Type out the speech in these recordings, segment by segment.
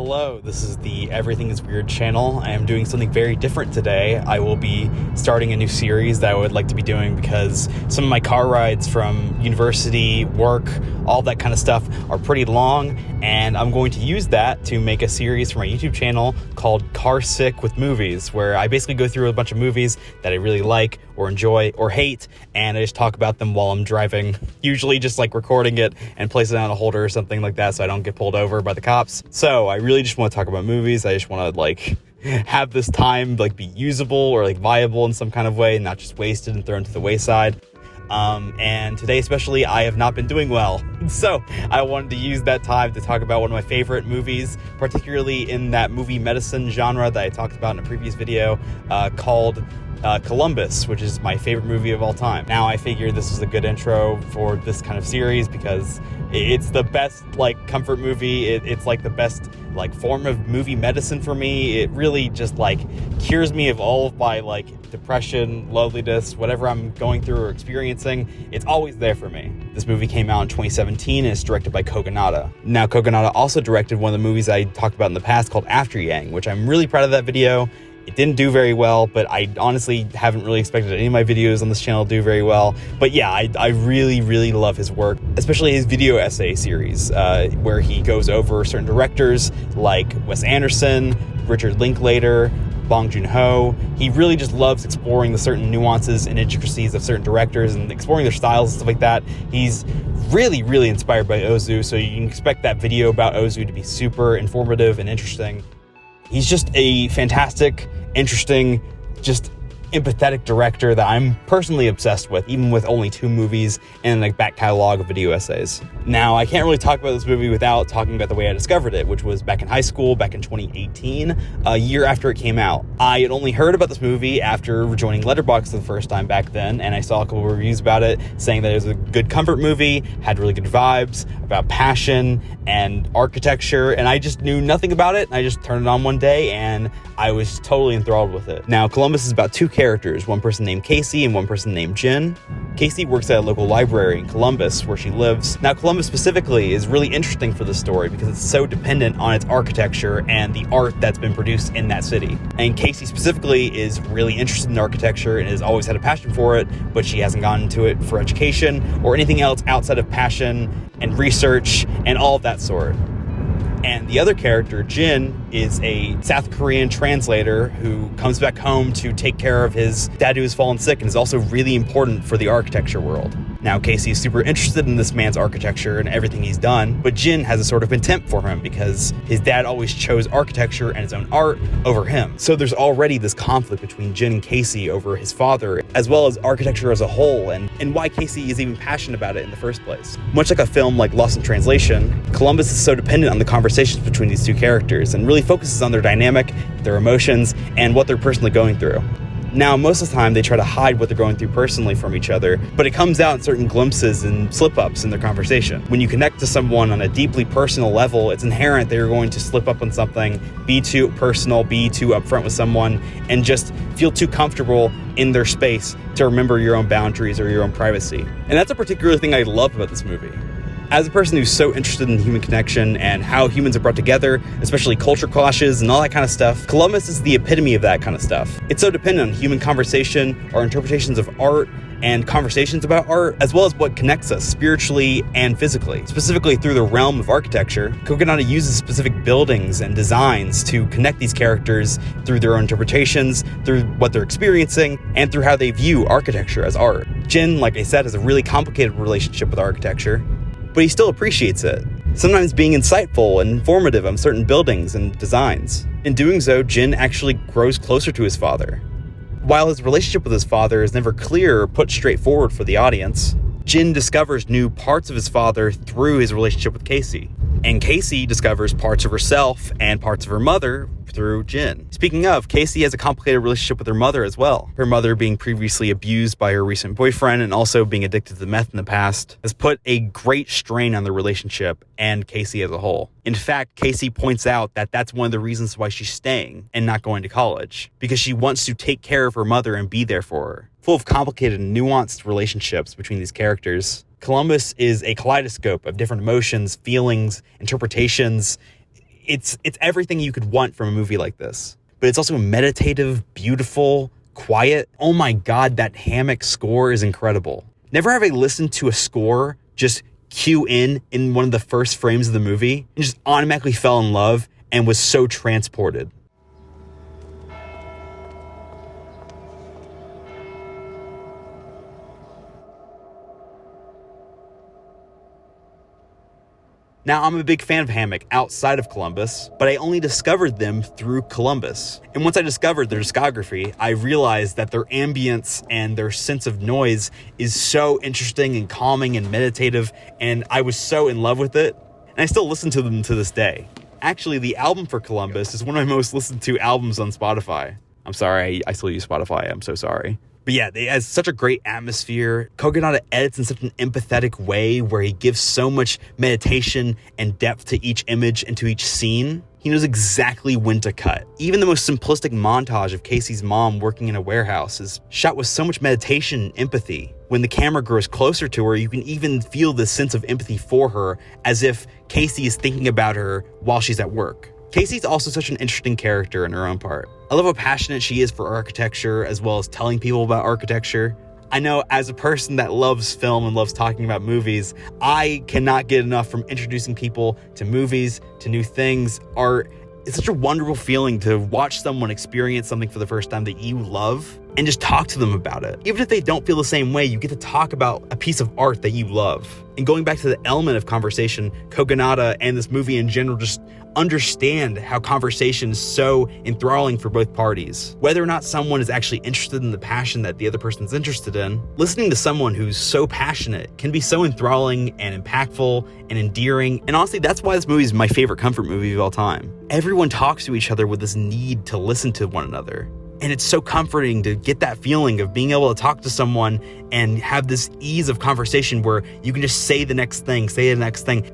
Hello, this is the Everything is Weird channel. I am doing something very different today. I will be starting a new series that I would like to be doing because some of my car rides from university, work, all that kind of stuff are pretty long, and I'm going to use that to make a series for my YouTube channel called Car Sick with Movies, where I basically go through a bunch of movies that I really like or enjoy or hate, and I just talk about them while I'm driving, usually just like recording it and place it on a holder or something like that so I don't get pulled over by the cops. So I really just want to talk about movies. I just want to have this time be usable or viable in some kind of way, not just wasted and thrown to the wayside. And today especially, I have not been doing well. So I wanted to use that time to talk about one of my favorite movies, particularly in that movie medicine genre that I talked about in a previous video, called Columbus, which is my favorite movie of all time. Now I figured this was a good intro for this kind of series because it's the best comfort movie. It's the best form of movie medicine for me. It really just cures me of all of my depression, loneliness, whatever I'm going through or experiencing. It's always there for me. This movie came out in 2017 and it's directed by Kogonada. Now Kogonada also directed one of the movies I talked about in the past called After Yang, which I'm really proud of that video. It didn't do very well, but I honestly haven't really expected any of my videos on this channel to do very well. But yeah, I really, really love his work, especially his video essay series, where he goes over certain directors like Wes Anderson, Richard Linklater, Bong Joon-ho. He really just loves exploring the certain nuances and intricacies of certain directors and exploring their styles and stuff like that. He's really, really inspired by Ozu, so you can expect that video about Ozu to be super informative and interesting. He's just a fantastic, interesting, just empathetic director that I'm personally obsessed with, even with only 2 movies and a back catalog of video essays. Now, I can't really talk about this movie without talking about the way I discovered it, which was back in high school, back in 2018, a year after it came out. I had only heard about this movie after joining Letterboxd for the first time back then, and I saw a couple of reviews about it saying that it was a good comfort movie, had really good vibes, about passion and architecture, and I just knew nothing about it. I just turned it on one day, and I was totally enthralled with it. Now, Columbus is about 2 characters, one person named Casey and one person named Jin. Casey works at a local library in Columbus where she lives. Now, Columbus specifically is really interesting for the story because it's so dependent on its architecture and the art that's been produced in that city. And Casey specifically is really interested in architecture and has always had a passion for it, but she hasn't gone into it for education or anything else outside of passion and research and all of that sort. And the other character, Jin, is a South Korean translator who comes back home to take care of his dad who has fallen sick and is also really important for the architecture world. Now, Casey is super interested in this man's architecture and everything he's done, but Jin has a sort of contempt for him because his dad always chose architecture and his own art over him. So there's already this conflict between Jin and Casey over his father, as well as architecture as a whole, and why Casey is even passionate about it in the first place. Much like a film like Lost in Translation, Columbus is so dependent on the conversations between these 2 characters and really focuses on their dynamic, their emotions, and what they're personally going through. Now, most of the time, they try to hide what they're going through personally from each other, but it comes out in certain glimpses and slip-ups in their conversation. When you connect to someone on a deeply personal level, it's inherent that you're going to slip up on something, be too personal, be too upfront with someone, and just feel too comfortable in their space to remember your own boundaries or your own privacy. And that's a particular thing I love about this movie. As a person who's so interested in human connection and how humans are brought together, especially culture clashes and all that kind of stuff, Columbus is the epitome of that kind of stuff. It's so dependent on human conversation, our interpretations of art, and conversations about art, as well as what connects us spiritually and physically. Specifically through the realm of architecture, Kogonada uses specific buildings and designs to connect these characters through their own interpretations, through what they're experiencing, and through how they view architecture as art. Jin, like I said, has a really complicated relationship with architecture, but he still appreciates it, sometimes being insightful and informative on certain buildings and designs. In doing so, Jin actually grows closer to his father. While his relationship with his father is never clear or put straightforward for the audience, Jin discovers new parts of his father through his relationship with Casey. And Casey discovers parts of herself and parts of her mother through Jin. Speaking of, Casey has a complicated relationship with her mother as well. Her mother, being previously abused by her recent boyfriend and also being addicted to meth in the past, has put a great strain on the relationship and Casey as a whole. In fact, Casey points out that that's one of the reasons why she's staying and not going to college, because she wants to take care of her mother and be there for her. Full of complicated and nuanced relationships between these characters, Columbus is a kaleidoscope of different emotions, feelings, interpretations, It's everything you could want from a movie like this. But it's also meditative, beautiful, quiet. Oh my God, that hammock score is incredible. Never have I listened to a score just cue in one of the first frames of the movie and just automatically fell in love and was so transported. Now, I'm a big fan of Hammock outside of Columbus, but I only discovered them through Columbus. And once I discovered their discography, I realized that their ambience and their sense of noise is so interesting and calming and meditative, and I was so in love with it. And I still listen to them to this day. Actually, the album for Columbus is one of my most listened to albums on Spotify. I'm sorry, I still use Spotify. I'm so sorry. But yeah, it has such a great atmosphere. Kogonada edits in such an empathetic way where he gives so much meditation and depth to each image and to each scene. He knows exactly when to cut. Even the most simplistic montage of Casey's mom working in a warehouse is shot with so much meditation and empathy. When the camera grows closer to her, you can even feel this sense of empathy for her, as if Casey is thinking about her while she's at work. Casey's also such an interesting character in her own part. I love how passionate she is for architecture, as well as telling people about architecture. I know as a person that loves film and loves talking about movies, I cannot get enough from introducing people to movies, to new things, art. It's such a wonderful feeling to watch someone experience something for the first time that you love and just talk to them about it. Even if they don't feel the same way, you get to talk about a piece of art that you love. And going back to the element of conversation, Kogonada and this movie in general just understand how conversation is so enthralling for both parties. Whether or not someone is actually interested in the passion that the other person's interested in, listening to someone who's so passionate can be so enthralling and impactful and endearing. And honestly, that's why this movie is my favorite comfort movie of all time. Everyone talks to each other with this need to listen to one another. And it's so comforting to get that feeling of being able to talk to someone and have this ease of conversation where you can just say the next thing.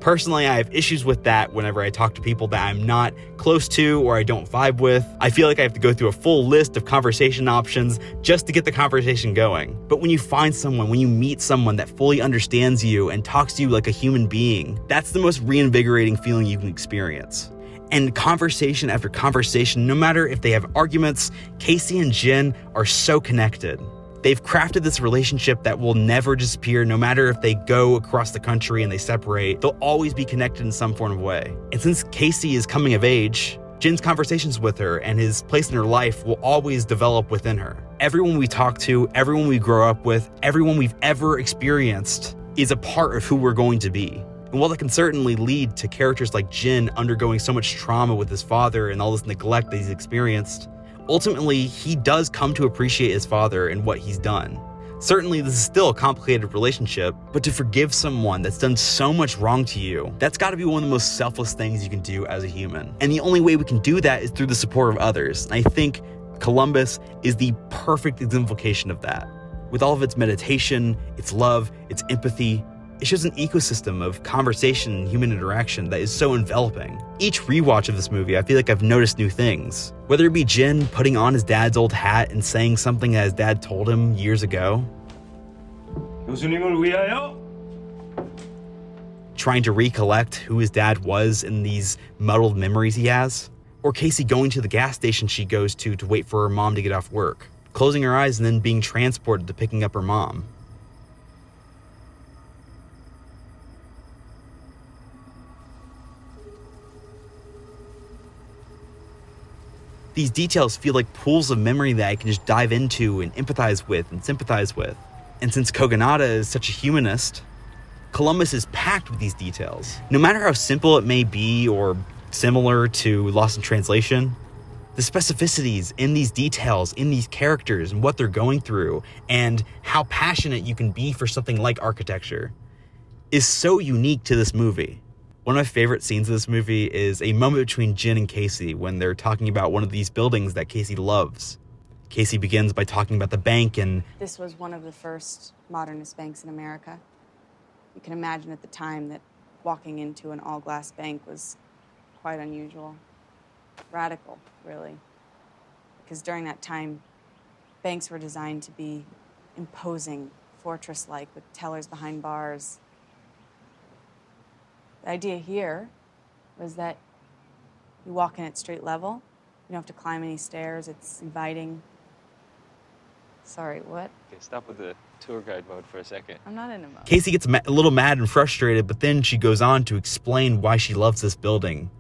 Personally, I have issues with that whenever I talk to people that I'm not close to or I don't vibe with. I feel like I have to go through a full list of conversation options just to get the conversation going. But when you find someone, when you meet someone that fully understands you and talks to you like a human being, that's the most reinvigorating feeling you can experience. And conversation after conversation, no matter if they have arguments, Casey and Jen are so connected. They've crafted this relationship that will never disappear, no matter if they go across the country and they separate, they'll always be connected in some form of way. And since Casey is coming of age, Jen's conversations with her and his place in her life will always develop within her. Everyone we talk to, everyone we grow up with, everyone we've ever experienced is a part of who we're going to be. And while that can certainly lead to characters like Jin undergoing so much trauma with his father and all this neglect that he's experienced, ultimately, he does come to appreciate his father and what he's done. Certainly, this is still a complicated relationship, but to forgive someone that's done so much wrong to you, that's got to be one of the most selfless things you can do as a human. And the only way we can do that is through the support of others. And I think Columbus is the perfect exemplification of that. With all of its meditation, its love, its empathy, it shows an ecosystem of conversation and human interaction that is so enveloping. Each rewatch of this movie, I feel like I've noticed new things. Whether it be Jin putting on his dad's old hat and saying something that his dad told him years ago, trying to recollect who his dad was in these muddled memories he has, or Casey going to the gas station she goes to wait for her mom to get off work, closing her eyes and then being transported to picking up her mom. These details feel like pools of memory that I can just dive into and empathize with and sympathize with. And since Kogonada is such a humanist, Columbus is packed with these details. No matter how simple it may be or similar to Lost in Translation, the specificities in these details, in these characters and what they're going through, and how passionate you can be for something like architecture is so unique to this movie. One of my favorite scenes of this movie is a moment between Jin and Casey when they're talking about one of these buildings that Casey loves. Casey begins by talking about the bank and... This was one of the first modernist banks in America. You can imagine at the time that walking into an all-glass bank was quite unusual. Radical, really. Because during that time, banks were designed to be imposing, fortress-like, with tellers behind bars. The idea here was that You walk in at street level. You don't have to climb any stairs. It's inviting. Sorry, what? Okay, stop with the tour guide mode for a second. I'm not in a mode. Casey gets a little mad and frustrated, but then she goes on to explain why she loves this building.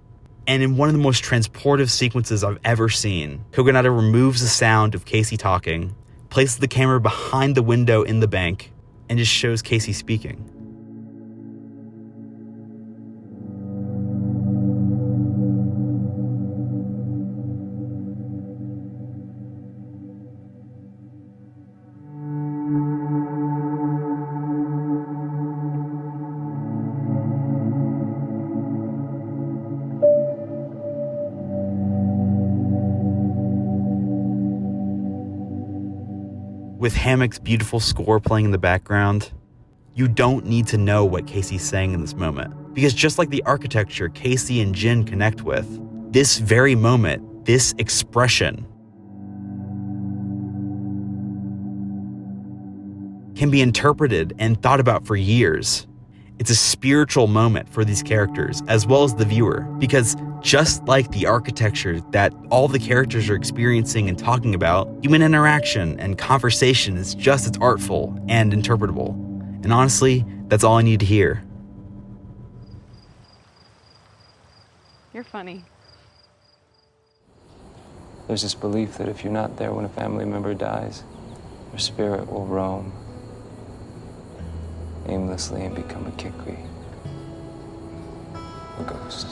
And in one of the most transportive sequences I've ever seen, Kogonada removes the sound of Casey talking, places the camera behind the window in the bank, and just shows Casey speaking. With Hammock's beautiful score playing in the background, you don't need to know what Casey's saying in this moment. Because just like the architecture Casey and Jin connect with, this very moment, this expression, can be interpreted and thought about for years. It's a spiritual moment for these characters, as well as the viewer, because just like the architecture that all the characters are experiencing and talking about, human interaction and conversation is just as artful and interpretable. And honestly, that's all I need to hear. You're funny. There's this belief that if you're not there when a family member dies, your spirit will roam aimlessly and become a kikri, a ghost.